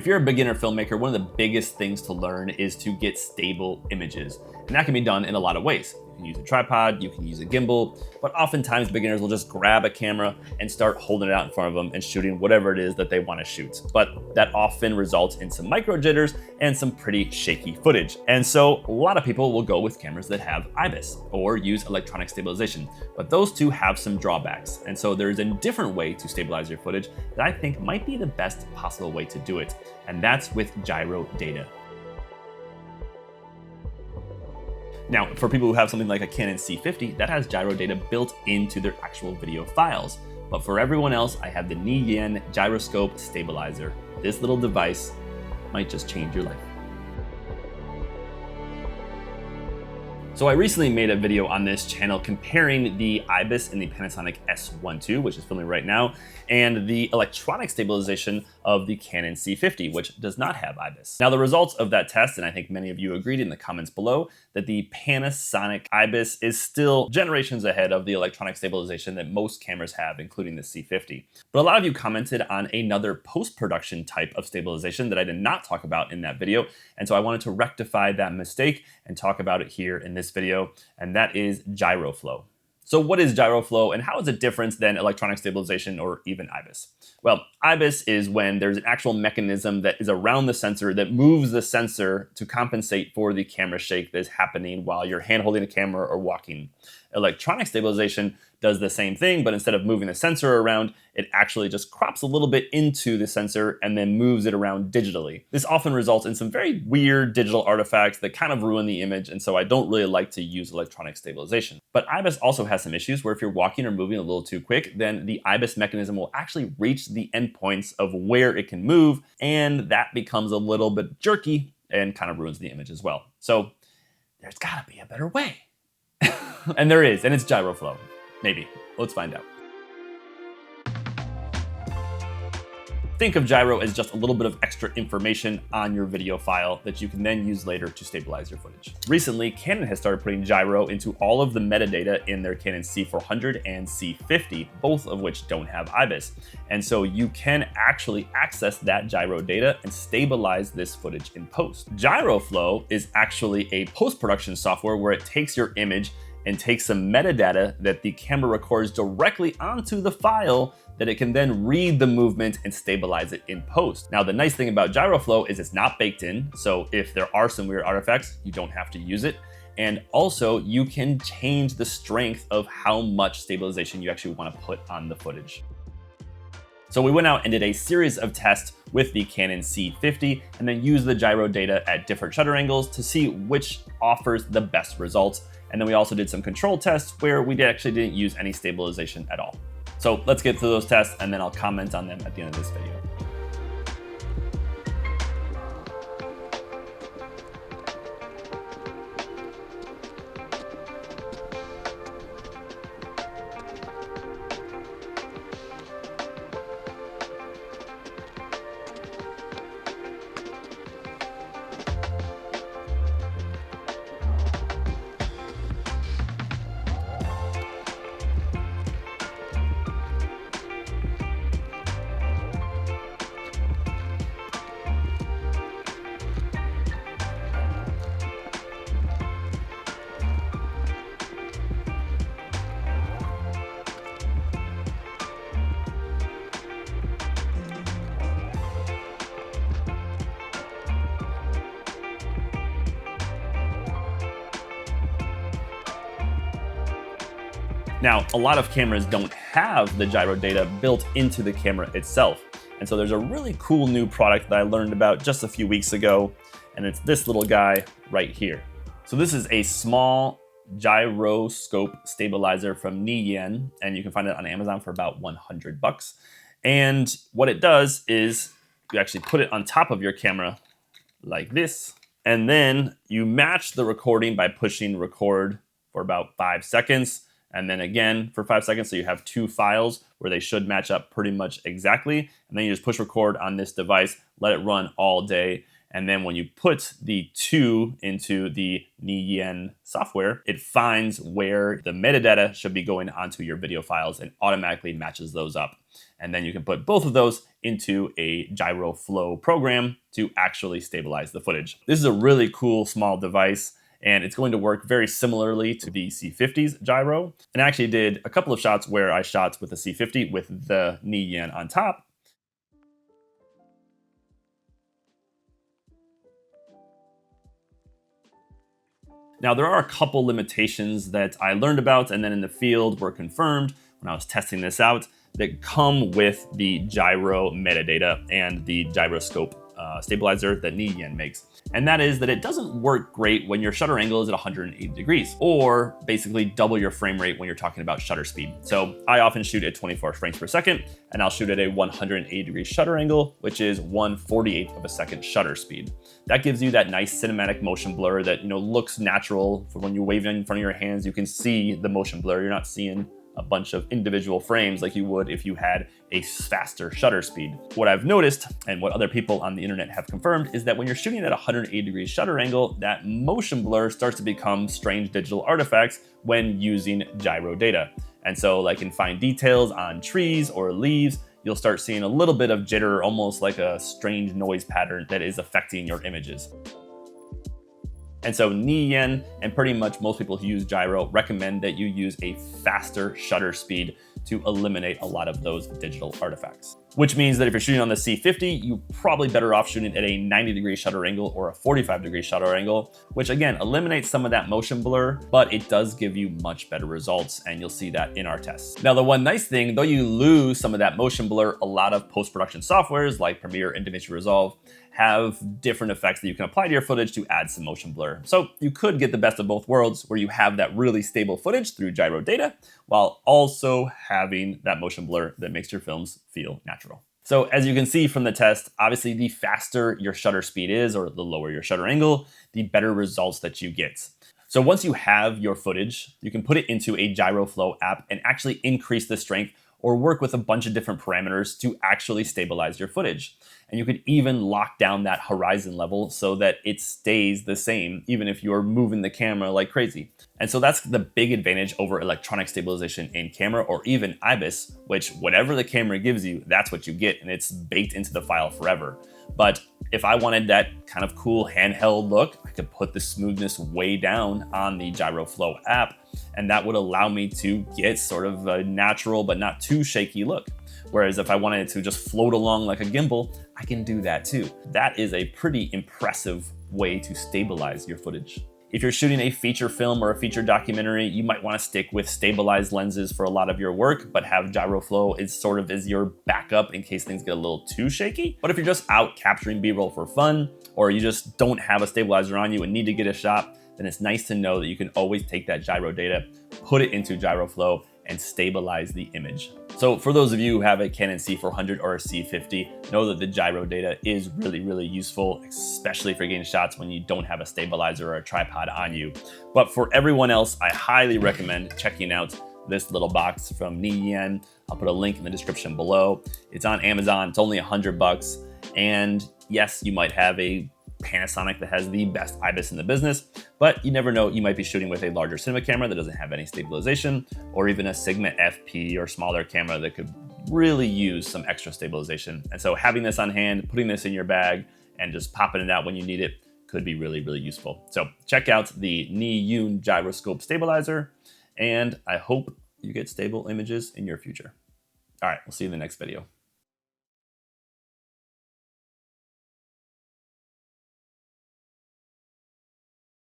If you're a beginner filmmaker, one of the biggest things to learn is to get stable images. And that can be done in a lot of ways. You can use a tripod, you can use a gimbal, but oftentimes beginners will just grab a camera and start holding it out in front of them and shooting whatever it is that they want to shoot. But that often results in some micro jitters and some pretty shaky footage. And so a lot of people will go with cameras that have IBIS or use electronic stabilization, but those two have some drawbacks. And so there's a different way to stabilize your footage that I think might be the best possible way to do it. And that's with gyro data. Now, for people who have something like a Canon C50, that has gyro data built into their actual video files. But for everyone else, I have the Niyen Gyroscope Stabilizer. This little device might just change your life. So I recently made a video on this channel comparing the IBIS in the Panasonic S12, which is filming right now, and the electronic stabilization of the Canon C50, which does not have IBIS. Now the results of that test, and I think many of you agreed in the comments below, that the Panasonic IBIS is still generations ahead of the electronic stabilization that most cameras have, including the C50. But a lot of you commented on another post-production type of stabilization that I did not talk about in that video, and so I wanted to rectify that mistake and talk about it here in this video, and that is GyroFlow. So what is GyroFlow and how is it different than electronic stabilization or even IBIS? Well, IBIS is when there's an actual mechanism that is around the sensor that moves the sensor to compensate for the camera shake that is happening while you're hand holding a camera or walking. Electronic stabilization does the same thing, but instead of moving the sensor around, it actually just crops a little bit into the sensor and then moves it around digitally. This often results in some very weird digital artifacts that kind of ruin the image, and so I don't really like to use electronic stabilization. But IBIS also has some issues where if you're walking or moving a little too quick, then the IBIS mechanism will actually reach the endpoints of where it can move, and that becomes a little bit jerky and kind of ruins the image as well. So there's gotta be a better way. And there is, and it's GyroFlow. Maybe. Let's find out. Think of gyro as just a little bit of extra information on your video file that you can then use later to stabilize your footage. Recently, Canon has started putting gyro into all of the metadata in their Canon C400 and C50, both of which don't have IBIS. And so you can actually access that gyro data and stabilize this footage in post. GyroFlow is actually a post-production software where it takes your image and takes some metadata that the camera records directly onto the file that it can then read the movement and stabilize it in post. Now, the nice thing about GyroFlow is it's not baked in, so if there are some weird artifacts, you don't have to use it. And also, you can change the strength of how much stabilization you actually want to put on the footage. So we went out and did a series of tests with the Canon C50 and then used the gyro data at different shutter angles to see which offers the best results. And then we also did some control tests where we actually didn't use any stabilization at all. So let's get through those tests and then I'll comment on them at the end of this video. Now, a lot of cameras don't have the gyro data built into the camera itself. And so there's a really cool new product that I learned about just a few weeks ago, and it's this little guy right here. So this is a small gyroscope stabilizer from Niyen, and you can find it on Amazon for about 100 bucks. And what it does is you actually put it on top of your camera like this, and then you match the recording by pushing record for about 5 seconds. And then again for 5 seconds, so you have two files where they should match up pretty much exactly. And then you just push record on this device, let it run all day. And then when you put the two into the Niyen software, it finds where the metadata should be going onto your video files and automatically matches those up. And then you can put both of those into a GyroFlow program to actually stabilize the footage. This is a really cool small device, and it's going to work very similarly to the C50's gyro. And I actually did a couple of shots where I shot with the C50 with the knee yen on top. Now, there are a couple limitations that I learned about and then in the field were confirmed when I was testing this out that come with the gyro metadata and the gyroscope stabilizer that Ni Yen makes. And that is that it doesn't work great when your shutter angle is at 180 degrees, or basically double your frame rate when you're talking about shutter speed. So I often shoot at 24 frames per second, and I'll shoot at a 180 degree shutter angle, which is 1/48th of a second shutter speed. That gives you that nice cinematic motion blur that looks natural. For when you're waving in front of your hands, you can see the motion blur. You're not seeing a bunch of individual frames like you would if you had a faster shutter speed. What I've noticed, and what other people on the internet have confirmed, is that when you're shooting at a 180 degree shutter angle, that motion blur starts to become strange digital artifacts when using gyro data. And so like in fine details on trees or leaves, you'll start seeing a little bit of jitter, almost like a strange noise pattern that is affecting your images. And so Ni Yen and pretty much most people who use gyro recommend that you use a faster shutter speed to eliminate a lot of those digital artifacts. Which means that if you're shooting on the C50, you're probably better off shooting at a 90 degree shutter angle or a 45 degree shutter angle, which again eliminates some of that motion blur, but it does give you much better results, and you'll see that in our tests. Now, the one nice thing, though you lose some of that motion blur, a lot of post-production softwares like Premiere and DaVinci Resolve have different effects that you can apply to your footage to add some motion blur. So you could get the best of both worlds, where you have that really stable footage through gyro data, while also having that motion blur that makes your films feel natural. So as you can see from the test, obviously the faster your shutter speed is, or the lower your shutter angle, the better results that you get. So once you have your footage, you can put it into a GyroFlow app and actually increase the strength or work with a bunch of different parameters to actually stabilize your footage. And you could even lock down that horizon level so that it stays the same, even if you're moving the camera like crazy. And so that's the big advantage over electronic stabilization in camera, or even IBIS, which whatever the camera gives you, that's what you get, and it's baked into the file forever. But if I wanted that kind of cool handheld look, I could put the smoothness way down on the GyroFlow app, and that would allow me to get sort of a natural but not too shaky look. Whereas if I wanted it to just float along like a gimbal, I can do that too. That is a pretty impressive way to stabilize your footage. If you're shooting a feature film or a feature documentary, you might want to stick with stabilized lenses for a lot of your work, but have GyroFlow as your backup in case things get a little too shaky. But if you're just out capturing B-roll for fun, or you just don't have a stabilizer on you and need to get a shot, then it's nice to know that you can always take that gyro data, put it into GyroFlow, and stabilize the image. So for those of you who have a Canon C400 or a C50, know that the gyro data is really, really useful, especially for getting shots when you don't have a stabilizer or a tripod on you. But for everyone else, I highly recommend checking out this little box from Ni Yen. I'll put a link in the description below. It's on Amazon, it's only $100. And yes, you might have a Panasonic that has the best IBIS in the business, but you never know, you might be shooting with a larger cinema camera that doesn't have any stabilization, or even a Sigma FP or smaller camera that could really use some extra stabilization. And so having this on hand, putting this in your bag, and just popping it out when you need it could be really, really useful. So check out the Ni Yen Gyroscope Stabilizer, and I hope you get stable images in your future. All right, we'll see you in the next video.